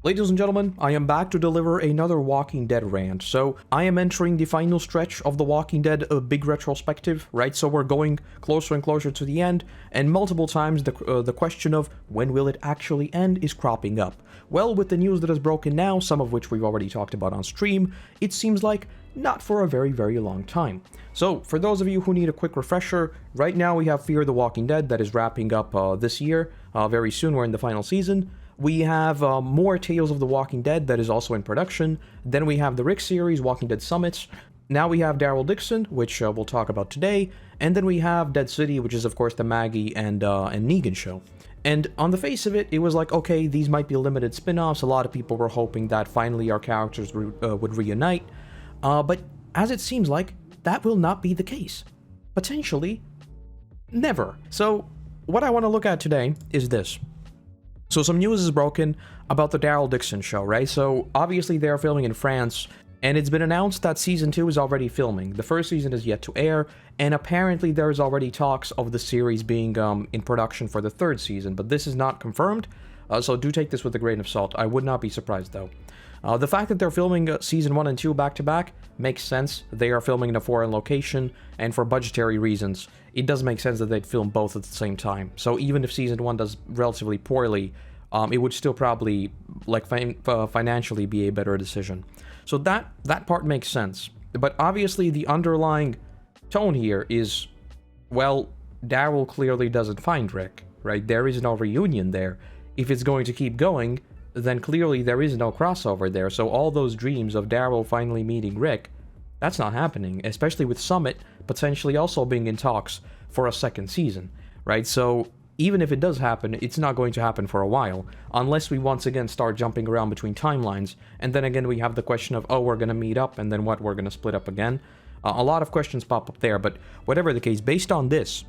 Ladies and gentlemen, I am back to deliver another Walking Dead rant. So, I am entering the final stretch of the Walking Dead big retrospective, right? So we're going closer and closer to the end, and multiple times the question of when will it actually end is cropping up. Well, with the news that is broken now, some of which we've already talked about on stream, it seems like not for a very, very long time. So, for those of you who need a quick refresher, right now we have Fear the Walking Dead that is wrapping up this year. Very soon we're in the final season. We have more Tales of the Walking Dead that is also in production. Then we have the Rick series, Walking Dead Summits. Now we have Daryl Dixon, which we'll talk about today. And then we have Dead City, which is of course the Maggie and Negan show. And on the face of it, it was like, okay, these might be limited spin-offs. A lot of people were hoping that finally our characters would reunite. But as it seems like, that will not be the case. Potentially, never. So, what I want to look at today is this. So some news is broken about the Daryl Dixon show, right? So obviously they're filming in France, and it's been announced that season 2 is already filming. The first season is yet to air, and apparently there's already talks of the series being in production for the third season, but this is not confirmed, so do take this with a grain of salt. I would not be surprised though. The fact that they're filming season 1 and 2 back-to-back makes sense. They are filming in a foreign location, and for budgetary reasons, it does make sense that they'd film both at the same time. So even if season 1 does relatively poorly, it would still probably, like, financially be a better decision. So that part makes sense. But obviously the underlying tone here is, well, Daryl clearly doesn't find Rick, right? There is no reunion there. If it's going to keep going, then clearly there is no crossover there. So all those dreams of Daryl finally meeting Rick, that's not happening, especially with Summit potentially also being in talks for a second season, right? So even if it does happen, it's not going to happen for a while, unless we once again start jumping around between timelines, and then again we have the question of, oh, we're going to meet up, and then what, we're going to split up again? A lot of questions pop up there, but whatever the case, based on this,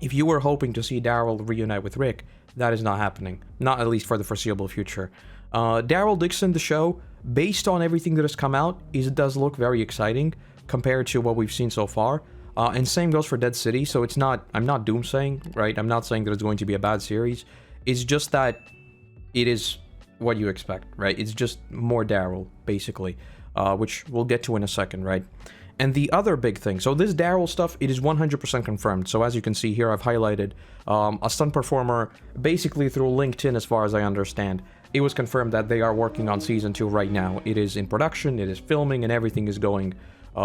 if you were hoping to see Daryl reunite with Rick, that is not happening, not at least for the foreseeable future. Daryl Dixon, the show, based on everything that has come out, it does look very exciting compared to what we've seen so far. And same goes for Dead City, so it's not, I'm not doomsaying, right? I'm not saying that it's going to be a bad series. It's just that it is what you expect, right? It's just more Daryl, basically, which we'll get to in a second, right? And the other big thing, so this Daryl stuff, it is 100% confirmed. So as you can see here, I've highlighted a stunt performer, basically through LinkedIn, as far as I understand. It was confirmed that they are working on season 2 right now. It is in production, it is filming, and everything is going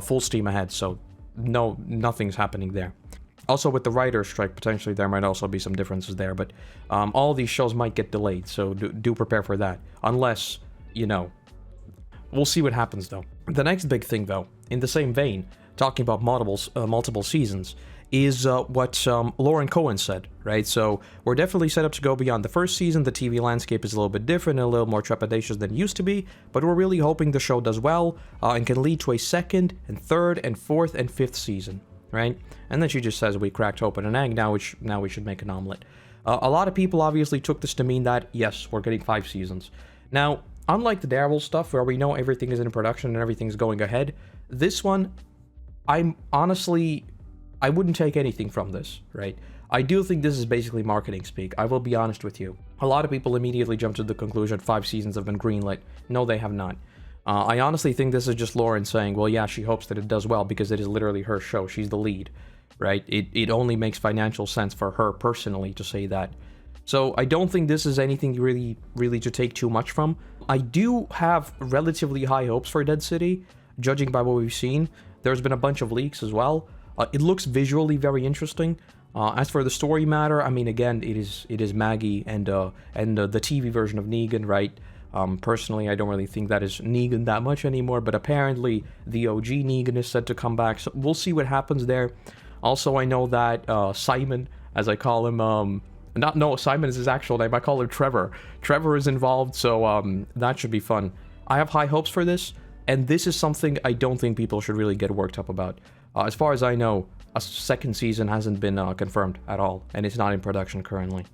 full steam ahead, so no, nothing's happening there. Also, with the writer's strike, potentially there might also be some differences there, but all these shows might get delayed, so do prepare for that. Unless, you know, we'll see what happens though. The next big thing though, in the same vein, talking about multiple seasons, is what Lauren Cohen said, right? So we're definitely set up to go beyond the first season. The TV landscape is a little bit different and a little more trepidatious than it used to be, but we're really hoping the show does well and can lead to a second and third and fourth and fifth season, right? And then she just says we cracked open an egg, now we should make an omelet. A lot of people obviously took this to mean that, yes, we're getting 5 seasons. Now, unlike the Daryl stuff where we know everything is in production and everything's going ahead, this one, I wouldn't take anything from this, right? I do think this is basically marketing speak. I will be honest with you. A lot of people immediately jump to the conclusion 5 seasons have been greenlit. No, they have not. I honestly think this is just Lauren saying, well, yeah, she hopes that it does well because it is literally her show. She's the lead, right? It only makes financial sense for her personally to say that. So I don't think this is anything really to take too much from. I do have relatively high hopes for Dead City, judging by what we've seen. There's been a bunch of leaks as well. It looks visually very interesting. As for the story matter, I mean, again, it is Maggie and the TV version of Negan, right? Personally, I don't really think that is Negan that much anymore, but apparently the OG Negan is set to come back, so we'll see what happens there. Also, I know that Simon, as I call him, Simon is his actual name, I call him Trevor. Trevor is involved, so that should be fun. I have high hopes for this, and this is something I don't think people should really get worked up about. As far as I know, a second season hasn't been confirmed at all, and it's not in production currently.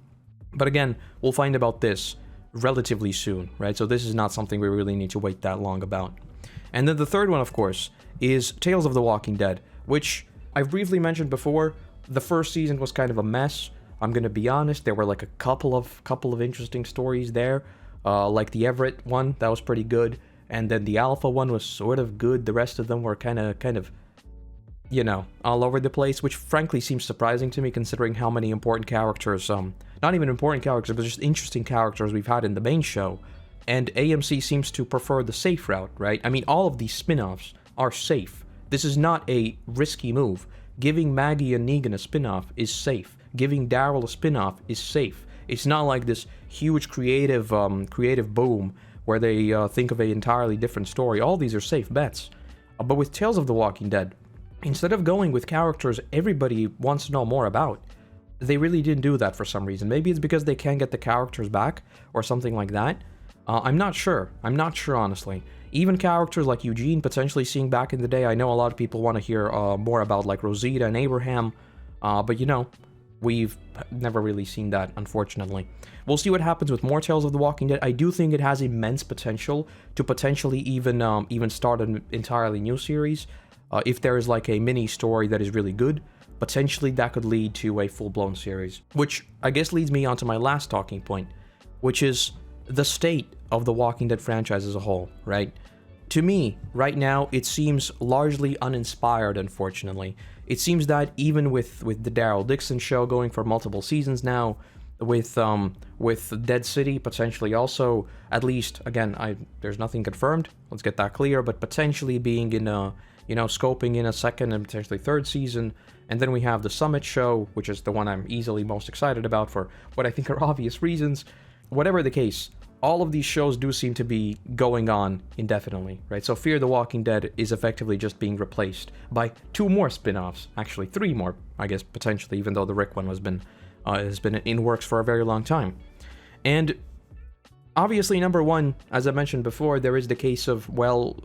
But again, we'll find about this relatively soon, right? So this is not something we really need to wait that long about. And then the third one, of course, is Tales of the Walking Dead, which I've briefly mentioned before. The first season was kind of a mess. I'm gonna be honest, there were like a couple of interesting stories there. like the Everett one, that was pretty good, and then the Alpha one was sort of good. The rest of them were kind of, you know, all over the place, which frankly seems surprising to me considering how many important characters, not even important characters, but just interesting characters we've had in the main show. And AMC seems to prefer the safe route, right? I mean, all of these spin-offs are safe. This is not a risky move. Giving Maggie and Negan a spin-off is safe. Giving Daryl a spin-off is safe. It's not like this huge creative boom where they think of an entirely different story. All these are safe bets. But with Tales of the Walking Dead, instead of going with characters everybody wants to know more about, they really didn't do that for some reason. Maybe it's because they can't get the characters back or something like that. I'm not sure. I'm not sure, honestly. Even characters like Eugene potentially seeing back in the day, I know a lot of people want to hear more about like Rosita and Abraham, but you know, we've never really seen that, unfortunately. We'll see what happens with more Tales of the Walking Dead. I do think it has immense potential to potentially even start an entirely new series. If there is like a mini story that is really good, potentially that could lead to a full-blown series. Which I guess leads me on to my last talking point, which is the state of the Walking Dead franchise as a whole, right? To me, right now, it seems largely uninspired, unfortunately. It seems that even with the Daryl Dixon show going for multiple seasons now, with Dead City potentially also, at least, again, there's nothing confirmed, let's get that clear, but potentially being in a, you know, scoping in a second and potentially third season, and then we have the Summit show, which is the one I'm easily most excited about for what I think are obvious reasons. Whatever the case, all of these shows do seem to be going on indefinitely, right? So Fear the Walking Dead is effectively just being replaced by 2 more spin-offs, actually 3 more, I guess, potentially, even though the Rick one has been in works for a very long time. And obviously, number one, as I mentioned before, there is the case of, well,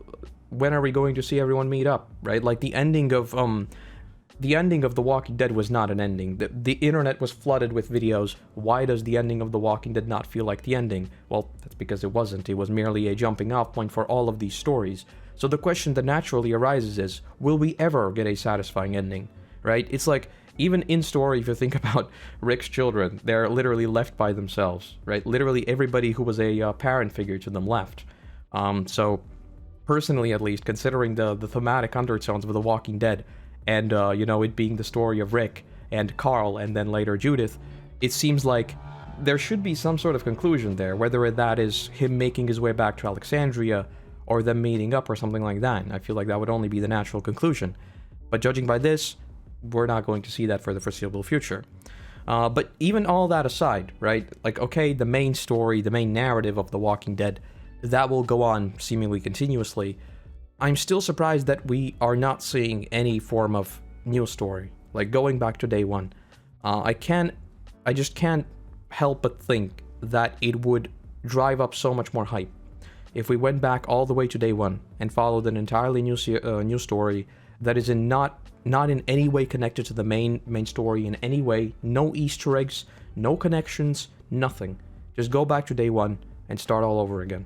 when are we going to see everyone meet up, right? Like the ending of The Walking Dead was not an ending. The internet was flooded with videos. Why does the ending of The Walking Dead not feel like the ending? Well, that's because it wasn't. It was merely a jumping off point for all of these stories. So the question that naturally arises is, will we ever get a satisfying ending, right? It's like, even in story, if you think about Rick's children, they're literally left by themselves, right? Literally everybody who was a parent figure to them left. So, personally at least, considering the thematic undertones of The Walking Dead, and, you know, it being the story of Rick and Carl and then later Judith, it seems like there should be some sort of conclusion there, whether that is him making his way back to Alexandria or them meeting up or something like that. I feel like that would only be the natural conclusion. But judging by this, we're not going to see that for the foreseeable future. But even all that aside, right? Like, okay, the main story, the main narrative of The Walking Dead, that will go on seemingly continuously. I'm still surprised that we are not seeing any form of new story, like going back to day one. I just can't help but think that it would drive up so much more hype if we went back all the way to day one and followed an entirely new story that is not in any way connected to the main story in any way. No Easter eggs, no connections, nothing. Just go back to day one and start all over again.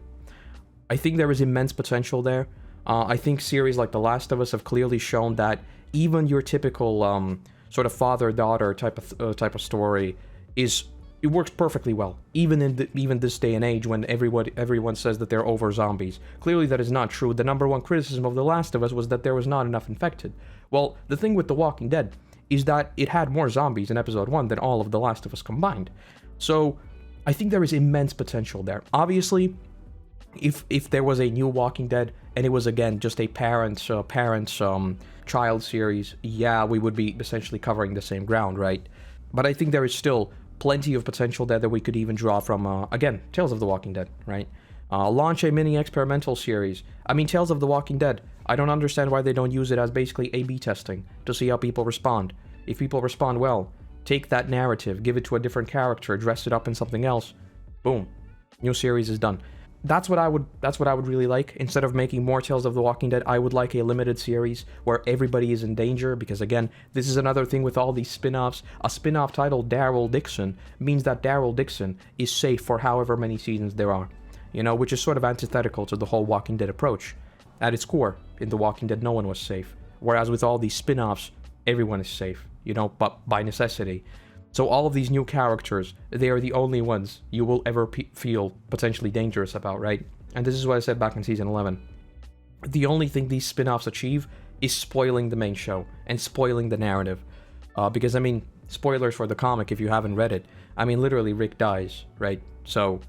I think there is immense potential there. I think series like The Last of Us have clearly shown that even your typical sort of father-daughter type of story it works perfectly well, even in this day and age when everyone says that they're over zombies. Clearly that is not true. The number one criticism of The Last of Us was that there was not enough infected. Well, the thing with The Walking Dead is that it had more zombies in episode 1 than all of The Last of Us combined. So I think there is immense potential there. Obviously, if there was a new Walking Dead and it was again just a parents child series, yeah, we would be essentially covering the same ground, right? But I think there is still plenty of potential there that we could even draw from again, Tales of the Walking Dead, right? Launch a mini experimental series. I mean, Tales of the Walking Dead, I don't understand why they don't use it as basically A/B testing to see how people respond. If people respond well, take that narrative, give it to a different character, dress it up in something else, boom, new series is done. That's what I would really like. Instead of making more Tales of the Walking Dead, I would like a limited series where everybody is in danger, because again, this is another thing with all these spin-offs. A spin-off titled Daryl Dixon means that Daryl Dixon is safe for however many seasons there are, you know, which is sort of antithetical to the whole Walking Dead approach. At its core, in The Walking Dead, no one was safe, whereas with all these spin-offs, everyone is safe, you know, but by necessity. So all of these new characters, they are the only ones you will ever feel potentially dangerous about, right? And this is what I said back in season 11. The only thing these spin-offs achieve is spoiling the main show and spoiling the narrative. Because, I mean, spoilers for the comic if you haven't read it. I mean, literally, Rick dies, right? So,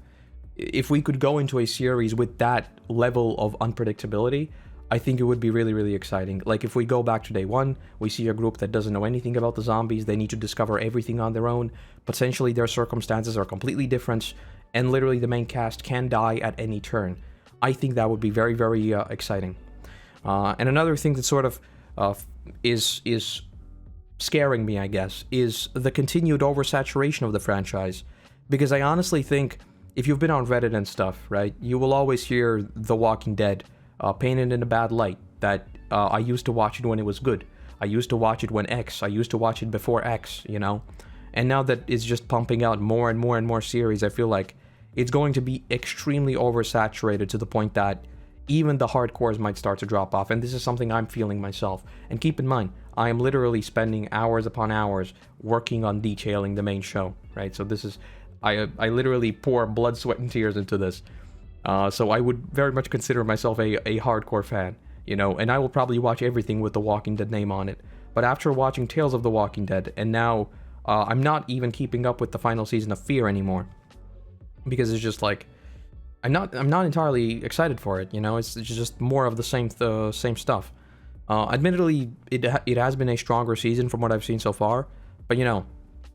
if we could go into a series with that level of unpredictability, I think it would be really, really exciting. Like, if we go back to day one, we see a group that doesn't know anything about the zombies, they need to discover everything on their own, potentially their circumstances are completely different, and literally the main cast can die at any turn. I think that would be very, very exciting. And another thing that sort of is scaring me, I guess, is the continued oversaturation of the franchise. Because I honestly think, if you've been on Reddit and stuff, right, you will always hear The Walking Dead painted in a bad light, that I used to watch it when it was good. I used to watch it when X, I used to watch it before X, you know? And now that it's just pumping out more and more and more series, I feel like it's going to be extremely oversaturated to the point that even the hardcores might start to drop off, and this is something I'm feeling myself. And keep in mind, I am literally spending hours upon hours working on detailing the main show, right? So this is, I literally pour blood, sweat, and tears into this. So I would very much consider myself a hardcore fan, you know, and I will probably watch everything with The Walking Dead name on it. But after watching Tales of the Walking Dead, and now I'm not even keeping up with the final season of Fear anymore, because it's just like, I'm not entirely excited for it, you know. It's just more of the same stuff. Admittedly, it has been a stronger season from what I've seen so far, but you know,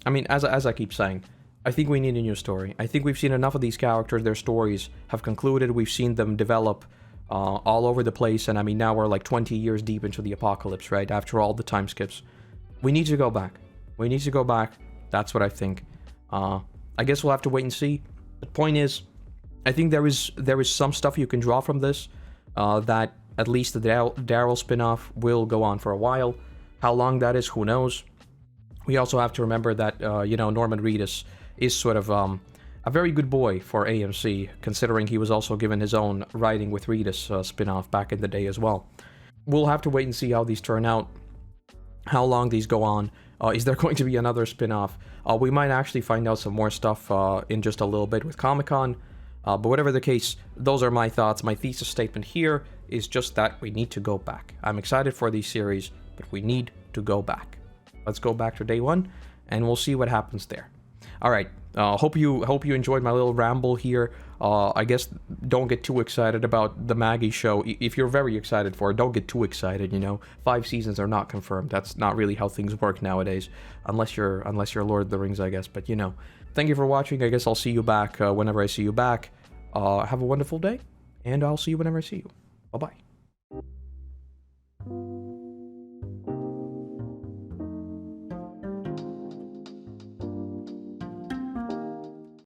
I mean, as I keep saying, I think we need a new story. I think we've seen enough of these characters. Their stories have concluded. We've seen them develop all over the place, and I mean, now we're like 20 years deep into the apocalypse, right? After all the time skips, we need to go back. We need to go back. That's what I think. I guess we'll have to wait and see. The point is, I think there is some stuff you can draw from this, that at least the Daryl spin-off will go on for a while. How long that is, who knows? We also have to remember that, you know, Norman Reedus is sort of a very good boy for AMC, considering he was also given his own Writing with Reedus spin-off back in the day as well. We'll have to wait and see how these turn out, how long these go on. Is there going to be another spin-off? We might actually find out some more stuff in just a little bit with Comic-Con. But whatever the case, those are my thoughts. My thesis statement here is just that we need to go back. I'm excited for these series, but we need to go back. Let's go back to day one, and we'll see what happens there. All right. Hope you enjoyed my little ramble here. I guess don't get too excited about the Maggie show. If you're very excited for it, don't get too excited. You know, 5 seasons are not confirmed. That's not really how things work nowadays, unless you're Lord of the Rings, I guess. But you know, thank you for watching. I guess I'll see you back whenever I see you back. Have a wonderful day, and I'll see you whenever I see you. Bye bye.